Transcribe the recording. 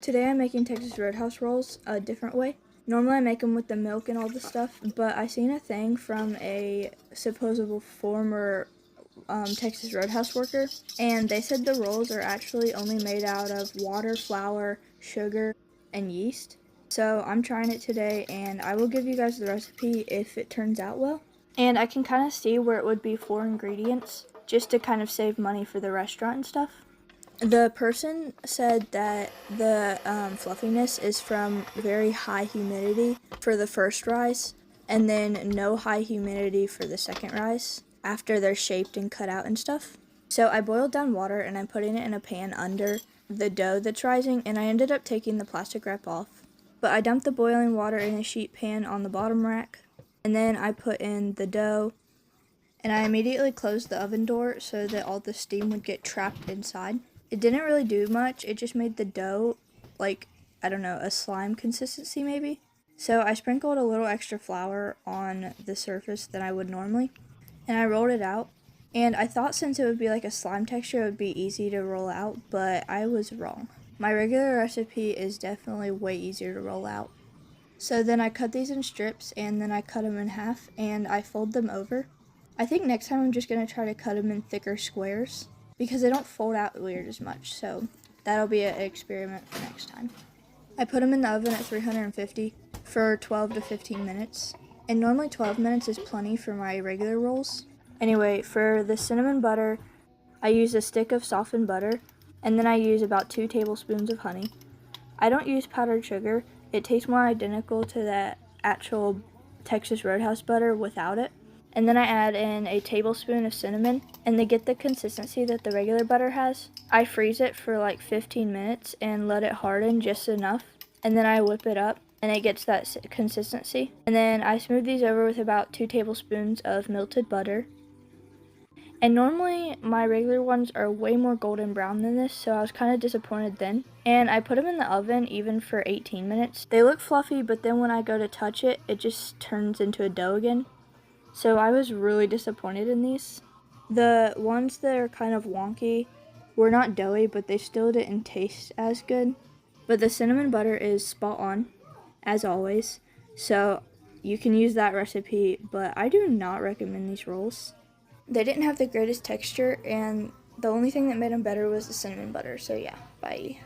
Today I'm making Texas Roadhouse rolls a different way. Normally I make them with the milk and all the stuff, but I seen a thing from a supposable former Texas Roadhouse worker, and they said the rolls are actually only made out of water, flour, sugar, and yeast. So I'm trying it today, and I will give you guys the recipe if it turns out well. And I can kind of see where it would be 4 ingredients, just to kind of save money for the restaurant and stuff. The person said that the fluffiness is from very high humidity for the first rise, and then no high humidity for the second rise after they're shaped and cut out and stuff. So I boiled down water and I'm putting it in a pan under the dough that's rising, and I ended up taking the plastic wrap off. But I dumped the boiling water in a sheet pan on the bottom rack, and then I put in the dough, and I immediately closed the oven door so that all the steam would get trapped inside. It didn't really do much, it just made the dough like, I don't know, a slime consistency maybe. So I sprinkled a little extra flour on the surface than I would normally, and I rolled it out. And I thought since it would be like a slime texture, it would be easy to roll out, but I was wrong. My regular recipe is definitely way easier to roll out. So then I cut these in strips, and then I cut them in half, and I fold them over. I think next time I'm just going to try to cut them in thicker squares, because they don't fold out weird as much, so that'll be an experiment for next time. I put them in the oven at 350 for 12 to 15 minutes, and normally 12 minutes is plenty for my regular rolls. Anyway, for the cinnamon butter, I use a stick of softened butter, and then I use about 2 tablespoons of honey. I don't use powdered sugar. It tastes more identical to the actual Texas Roadhouse butter without it. And then I add in a tablespoon of cinnamon, and to get the consistency that the regular butter has, I freeze it for like 15 minutes and let it harden just enough, and then I whip it up and it gets that consistency. And then I smooth these over with about 2 tablespoons of melted butter. And normally my regular ones are way more golden brown than this, so I was kind of disappointed then. And I put them in the oven even for 18 minutes. They look fluffy, but then when I go to touch it, it just turns into a dough again. So I was really disappointed in these. The ones that are kind of wonky were not doughy, but they still didn't taste as good. But the cinnamon butter is spot on, as always. So you can use that recipe, but I do not recommend these rolls. They didn't have the greatest texture, and the only thing that made them better was the cinnamon butter. So yeah, bye.